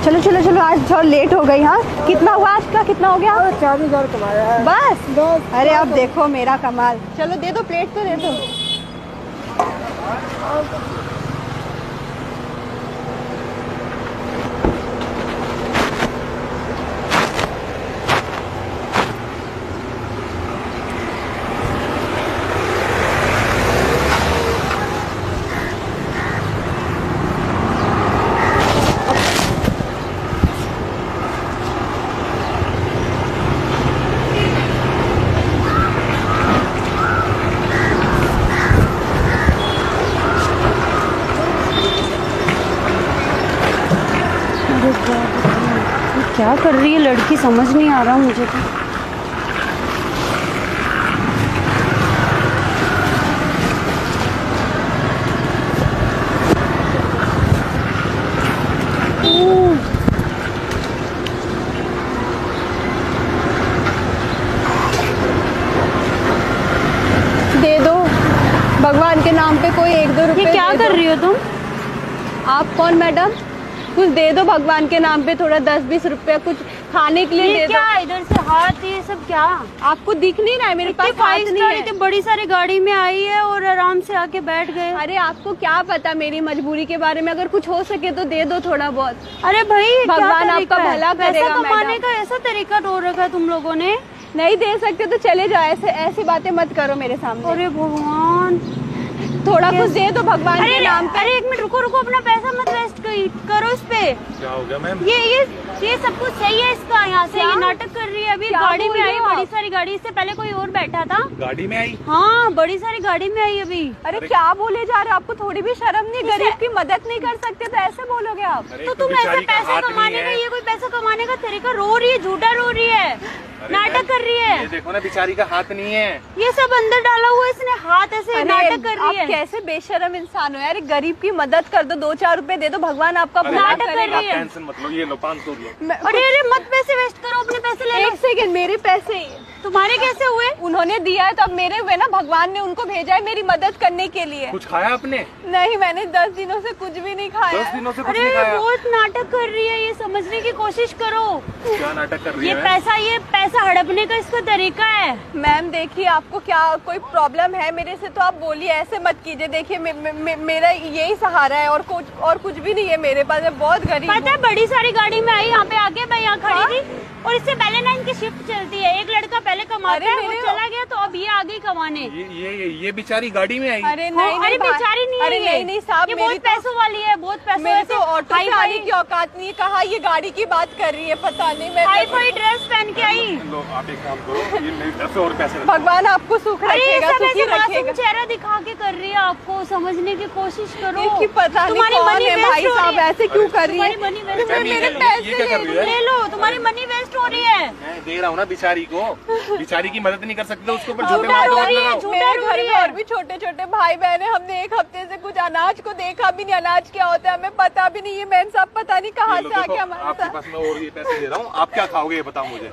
चलो चलो चलो, आज थोड़ा लेट हो गई। हाँ, कितना हुआ आज का, कितना हो गया? 40,000 कमाया है बस। अरे अब देखो मेरा कमाल। चलो दे दो, प्लेट तो दे दो। क्या कर रही है लड़की, समझ नहीं आ रहा मुझे तो। दे दो भगवान के नाम पे कोई 1-2 रुपए। ये क्या कर रही हो तुम? आप कौन मैडम? कुछ दे दो भगवान के नाम पे, थोड़ा 10-20 रुपया कुछ खाने के लिए दे दो। क्या इधर से हाथ, ये सब क्या? आपको दिख नहीं रहा है मेरे पास हाथ नहीं है। इतनी बड़ी सारी गाड़ी में आई है और आराम से आके बैठ गए। अरे आपको क्या पता मेरी मजबूरी के बारे में, अगर कुछ हो सके तो दे दो थोड़ा बहुत। अरे भाई, भगवान आपका भला करेगा। पैसा कमाने का ऐसा तरीका ढूंढ रखा है तुम लोगों ने। नहीं दे सकते तो चले जाओ, ऐसे ऐसी बातें मत करो मेरे सामने। अरे भगवान, थोड़ा कुछ दे दो भगवान के नाम पे। अरे 1 मिनट रुको रुको, अपना पैसा मत वेस्ट करो इस पे। क्या हो गया मैम? ये सब कुछ सही है इसका, यहाँ से ये नाटक कर रही है। अभी गाड़ी में आई, बड़ी सारी गाड़ी, इससे पहले कोई और बैठा था। गाड़ी में आई? हाँ, बड़ी सारी गाड़ी में आई अभी। अरे क्या बोले जा रहे हो, आपको थोड़ी भी शर्म नहीं? गरीब की मदद नहीं कर सकते तो ऐसे बोलोगे आप? तो तुम ऐसे पैसा कमाने का, ये कोई पैसा कमाने का तरीका? रो रही है, झूठा रो रही है, नाटक कर रही है। ये देखो ना, बेचारी का हाथ नहीं है। ये सब अंदर डाला हुआ है इसने, हाथ ऐसे नाटक कर रही है। आप कैसे बेशरम इंसान हो यार। गरीब की मदद कर दो, 2-4 रुपए दे दो, भगवान आपका भला करेगा। टेंशन मत लो, ये लो 500 लो। अरे मत पैसे वेस्ट करो, अपने पैसे ले लो। 1 सेकंड, मेरे पैसे तुम्हारे कैसे हुए? उन्होंने दिया है तो अब मेरे हुए ना। भगवान ने उनको भेजा है मेरी मदद करने के लिए। कुछ खाया आपने? नहीं, मैंने 10 दिनों से कुछ भी नहीं खाया। 10 दिनों से कुछ अरे नहीं खाया? बहुत नाटक कर रही है, ये समझने की कोशिश करो। क्या नाटक कर रही है? ये पैसा हड़पने का इसका तरीका है। मैम देखिए, आपको क्या कोई प्रॉब्लम है मेरे से तो आप बोलिए, ऐसे मत कीजिए। देखिए मेरा यही सहारा है और कुछ भी नहीं है मेरे पास। मैं बहुत गरीब हूँ। पता है, बड़ी सारी गाड़ी में आई, यहाँ पे आके मैं यहाँ खड़ी थी और इससे पहले ना इनकी शिफ्ट चलती है। एक लड़का पहले कमाता है, वो चला गया तो अब ये आ गई कमाने। ये बेचारी गाड़ी में आई? अरे नहीं, अरे बेचारी नहीं है। अरे नहीं साहब, ये बहुत पैसों वाली है, बहुत पैसों। मेरे तो ऑटो से आने की औकात नहीं है। कहा ये गाड़ी की बात कर रही है, पता नहीं। मैं हाई फाई ड्रेस पहन के आई। लो आप एक काम करो, ये मेरे तरफ से और पैसे भगवान आपको सुख रखेगा, सुखी रखेगा। चेहरा दिखा के कर रही है, आपको समझने की कोशिश करो। कि पता नहीं कौन है भाई साहब, ऐसे क्यों कर रही है? मेरे पैसे ले लो, तुम्हारी मनी वेस्ट हो रही है। मैं दे रहा हूँ ना बेचारी को। बेचारी की मदद नहीं कर सकते, उसके ऊपर झूठे झूठा रो मार रही है, लगाओ। झूठा रो रही है। और भी छोटे छोटे भाई बहन है। हमने 1 हफ्ते से कुछ अनाज को देखा भी नहीं। अनाज क्या होता है हमें पता भी नहीं। ये मैन साहब पता नहीं कहाँ से आके हमारे आपके साथ। पास मैं और ये पैसे दे रहा हूँ, आप क्या खाओगे ये बताओ मुझे।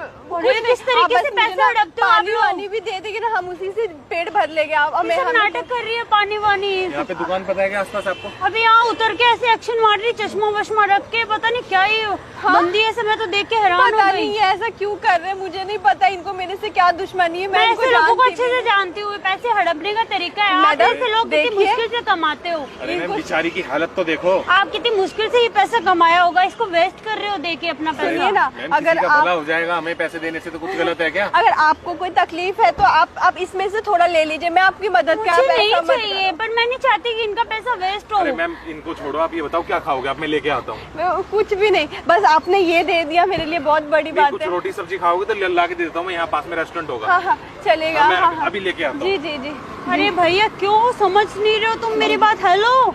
किस तरीके से पैसे हड़पते हो आप लोग? पानी भी दे देंगे ना, हम उसी से पेट भर लेंगे। आप हमें नाटक कर रही है, पानी वानी। यहाँ पे दुकान पता है क्या आसपास आपको? अभी यहाँ उतर के ऐसे एक्शन मार रही, चश्मा वश्मा रख के, पता नहीं क्या ही बंदी है। मैं तो देख के हैरान हो पता गई। नहीं ये ऐसा क्यों कर रहे हैं, मुझे नहीं पता। इनको मेरे से क्या दुश्मनी है। मैं इनको ऐसे लोगों को जानती अच्छे से जानती हूँ। पैसे हड़पने का तरीका है। आप मैडम, ऐसे लोग कितनी देखिए। मुश्किल से कमाते हो। अरे मैम, बेचारी की हालत तो देखो। आप कितनी मुश्किल से ये पैसा कमाया होगा, इसको वेस्ट कर रहे हो। देखिए अपना पैसा। सुनिए ना, मैम, अगर किसी का भला आप हो जाएगा, हमें पैसे देने से तो कुछ गलत है क्या? अगर आपको कोई तकलीफ है तो आप इसमें से थोड़ा ले लीजिए। मैं आपकी मदद क्या मुझे नहीं चाहिए, पर मैं नहीं चाहती कि इनका पैसा वेस्ट हो। अरे मैम, इनको छोड़ो, आप ये बताओ क्या खाओगे आप? मैं लेके आता हूँ। कुछ भी नहीं, बस आपने ये दे दिया मेरे लिए बहुत बड़ी बात कुछ है। रोटी सब्जी खाओगे तो ला के दे देता हूँ मैं। यहाँ पास में रेस्टोरेंट होगा। हाँ हाँ चलेगा। मैं हाँ हाँ अभी लेके आता हूँ। जी जी जी। अरे भैया, क्यों समझ नहीं रहे हो तुम मेरी बात? हेलो,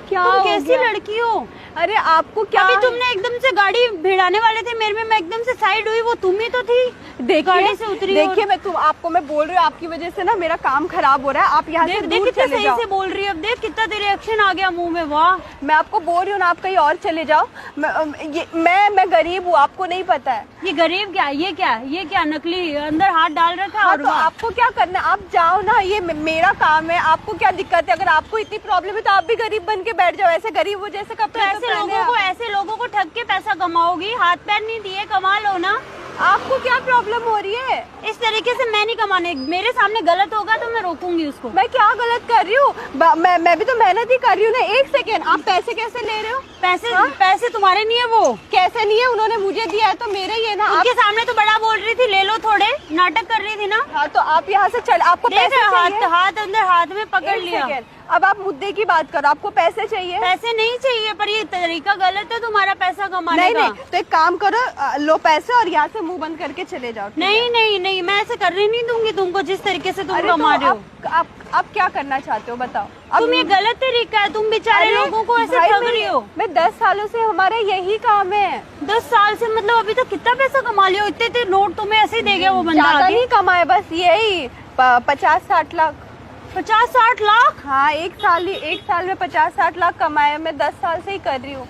क्या तुम हो कैसी गया? लड़की हो? अरे आपको क्या? अभी तुमने एकदम से गाड़ी भिड़ाने वाले थे मेरे में, मैं एकदम से साइड हुई, वो तुम ही तो थी। गाड़ी से उतरी। देखिए आपको मैं बोल रही हूँ, आपकी वजह से ना मेरा काम खराब हो रहा है। आप यहाँ से दूर चले जाओ। से बोल रही है। अब देख कितना तेरे रिएक्शन आ गया मुंह में। वाह, मैं आपको बोल रही हूँ ना, आप कहीं और चले जाओ। मैं गरीब हूँ, आपको नहीं पता है। ये गरीब क्या? ये क्या नकली अंदर हाथ डाल रखा है? हाँ, और तो आपको क्या करना है? आप जाओ ना, ये मेरा काम है। आपको क्या दिक्कत है? अगर आपको इतनी प्रॉब्लम है तो आप भी गरीब बन के बैठ जाओ। ऐसे गरीब हो जैसे कब तो ऐसे ऐसे लोगों को ठग के पैसा कमाओगी? हाथ पैर नहीं दिए, कमा लो ना। आपको क्या प्रॉब्लम हो रही है? इस तरीके से मैं नहीं कमाने, मेरे सामने गलत होगा तो मैं रोकूंगी उसको। मैं क्या गलत कर रही हूँ? मैं भी तो मेहनत ही कर रही हूँ ना। एक सेकेंड, आप पैसे कैसे ले रहे हो? पैसे तुम्हारे नहीं है वो। कैसे नहीं है? उन्होंने मुझे दिया है तो मेरे ही है ना। उनके सामने तो बड़ा बोल रही थी, ले लो, थोड़े नाटक कर रही थी ना। हाँ तो आप यहाँ से चल, आपको पैसे चाहिए? हाथ अंदर हाथ में पकड़ लिया। अब आप मुद्दे की बात करो, आपको पैसे चाहिए? पैसे नहीं चाहिए, पर ये तरीका गलत है तुम्हारा पैसा कमाने का। नहीं, तो एक काम करो, लो पैसे और यहाँ से मुंह बंद करके चले जाओ। नहीं, मैं ऐसे करने नहीं दूंगी तुमको, जिस तरीके से तुम कमा रहे हो। आप क्या करना चाहते हो बताओ? तुम ये गलत तरीका है, तुम बेचारे लोगों को ऐसे ठग रही हो। मैं 10 सालों से हमारा यही काम है। 10 साल से मतलब अभी तक कितना पैसा कमा लिया? इतने नोट तुम्हें ऐसे ही दे गया वो बंदा? ज्यादा नहीं कमाए, बस यही 50-60 लाख। 50-60 लाख? हाँ, एक साल में 50-60 लाख कमाए। मैं 10 साल से ही कर रही हूँ।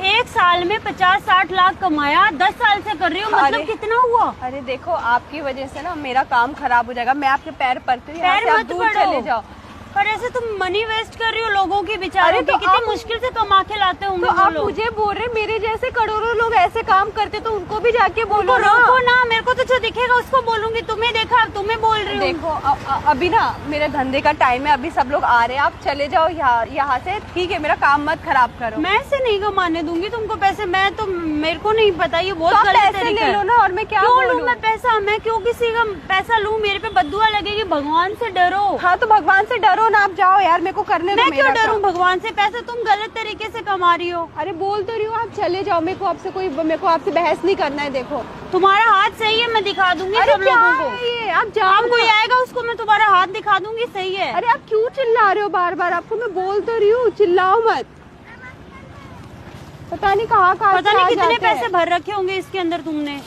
एक साल में 50-60 लाख कमाया, 10 साल से कर रही हूँ, मतलब कितना हुआ? अरे देखो, आपकी वजह से ना मेरा काम खराब हो जाएगा। मैं आपके पैर पड़ती हूँ, यहाँ से आप दूर चले जाओ। पर ऐसे तुम मनी वेस्ट कर रही हो लोगों की, बेचारों की। कितनी मुश्किल से कमा के लाते होंगे तो आप मुझे बोल रहे, मेरे जैसे करोड़ों लोग ऐसे काम करते तो उनको भी जाके बोलो ना। रोको ना, मेरे को तो जो दिखेगा उसको बोलूंगी। तुम्हें देखा, तुम्हें बोल रही हूँ। देखो अभी ना मेरे धंधे का टाइम है, अभी सब लोग आ रहे हैं, आप चले जाओ यहाँ से, ठीक है? मेरा काम मत खराब करो। मैं ऐसे नहीं कमाने दूंगी तुमको पैसे। मैं तो, मेरे को नहीं पता, ये बहुत गलत तरीका है। ले लो ना। और मैं क्या लूं मैं पैसा? मैं क्यों किसी का पैसा लूं? मेरे पे बद्दुआ लगेगी। भगवान से डरो। हाँ तो भगवान से डरो ना, आप जाओ यार, मेरे को करने दो। मैं क्यों डरूं भगवान से? पैसे तुम गलत तरीके से कमा रही हो। अरे बोल तो रही हो, आप चले जाओ। मेरे को आपसे बहस नहीं करना है। देखो तुम्हारा हाथ सही है, मैं दिखा दूंगी सब लोगों को। ये आप जाओ, कोई आएगा उसको मैं तुम्हारा हाथ दिखा दूंगी। सही है। अरे आप क्यों चिल्ला रहे हो बार बार? आपको मैं बोल तो रही हूँ, चिल्लाओ मत। पता नहीं कहाँ पता नहीं कितने पैसे भर रखे होंगे इसके अंदर तुमने।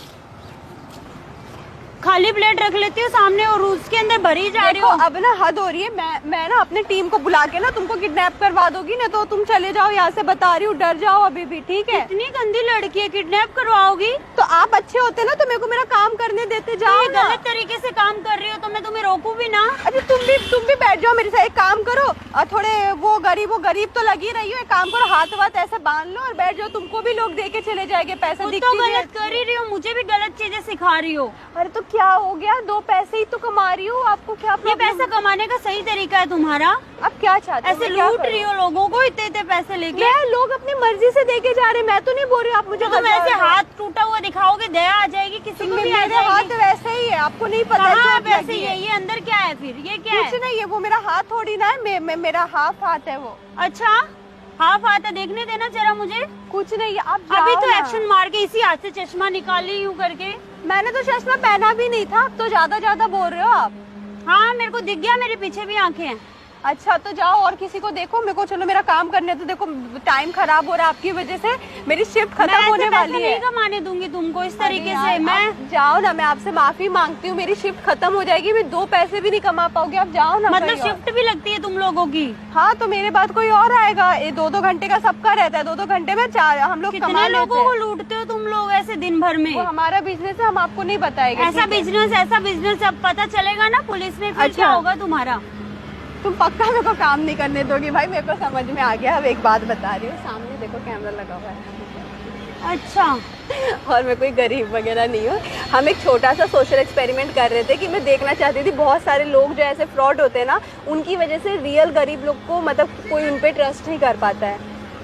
खाली प्लेट रख लेती हो सामने और उसके अंदर भरी जा रही हो। अब ना हद हो रही है। मैं ना अपने टीम को बुला के ना तुमको किडनैप करवा दूंगी ना, तो तुम चले जाओ यहाँ से, बता रही हूँ। डर जाओ अभी भी, ठीक है? इतनी गंदी लड़की है, किडनैप करवाओगी? तो आप अच्छे होते ना तो मेरे को मेरा काम करने देते। जाओ ना। गलत तरीके से काम कर रही हो तो मैं तुम्हें रोकूं भी ना। अरे तुम भी बैठ जाओ मेरे साथ। एक काम करो, और थोड़े वो गरीब तो लगी रही हो। एक काम करो, हाथ वाथ ऐसे बांध लो और बैठ जाओ। तुमको भी लोग दे के चले जाएंगे पैसे। तो गलत कर ही रही हो, मुझे भी गलत चीजें सिखा रही हो। अरे तो क्या हो गया? 2 पैसे ही तो कमा रही हूँ, आपको क्या? ये पैसा कमाने का सही तरीका है तुम्हारा? अब क्या चाहते हो? ऐसे लूट रही हो लोगों को इतने पैसे लेके। मैं लोग अपनी मर्जी से देके जा रहे, मैं तो नहीं बोल रही। आप मुझे तुम ऐसे हाथ टूटा हुआ दिखाओगे, दया आ जाएगी किसी को भी। मेरा हाथ वैसे ही है, आपको नहीं पता? वैसे ही है। ये अंदर क्या है फिर? ये क्या है? कुछ नहीं है, वो मेरा हाथ थोड़ी ना है, मेरा हाफ हाथ है वो। अच्छा, हाफ हाथ है, देखने देना जरा मुझे। कुछ नहीं है, आप जाओ। अभी तो एक्शन मार के इसी हाथ से चश्मा निकाली यूं करके। मैंने तो चश्मा पहना भी नहीं था, अब तो ज्यादा बोल रहे हो आप। हाँ, मेरे को दिख गया, मेरे पीछे भी आंखें हैं। अच्छा तो जाओ और किसी को देखो। मेरे को चलो मेरा काम करने तो। देखो टाइम खराब हो रहा है आपकी वजह से, मेरी शिफ्ट खत्म होने वाली है। नहीं कमाने दूंगी तुमको इस तरीके से। मैं जाओ ना, मैं आपसे माफी मांगती हूँ। मेरी शिफ्ट खत्म हो जाएगी, मैं 2 पैसे भी नहीं कमा पाओगे। आप जाओ ना। मतलब शिफ्ट भी लगती है तुम लोगों की? हाँ, तो मेरे बाद कोई और आएगा। ये 2-2 घंटे का सबका रहता है। 2-2 घंटे में 4 हम लोग कमा लेते हैं। लोगों को लूटते हो तुम लोग ऐसे दिन भर में? वो हमारा बिजनेस है, हम आपको नहीं बताएंगे। ऐसा बिजनेस अब पता चलेगा ना पुलिस में, फिर क्या होगा तुम्हारा? तुम पक्का मेरे को काम नहीं करने दोगी? भाई मेरे को समझ में आ गया। अब एक बात बता रही हूँ, सामने देखो कैमरा लगा हुआ है। अच्छा। और मैं कोई गरीब वगैरह नहीं हूँ। हम एक छोटा सा सोशल एक्सपेरिमेंट कर रहे थे कि मैं देखना चाहती थी बहुत सारे लोग जो ऐसे फ्रॉड होते हैं ना, उनकी वजह से रियल गरीब लोग को मतलब कोई उन पे ट्रस्ट नहीं कर पाता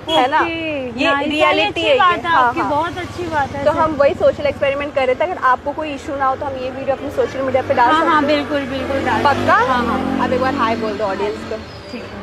है ना? ये रियलिटी है। हाँ, बहुत अच्छी बात है। तो हम वही सोशल एक्सपेरिमेंट कर रहे थे। अगर आपको कोई इशू ना हो तो हम ये वीडियो अपनी सोशल मीडिया पे डाल सकते हैं? हाँ, बिल्कुल डाल। पक्का? हाँ। अब एक बार हाय बोल दो ऑडियंस को। ठीक है।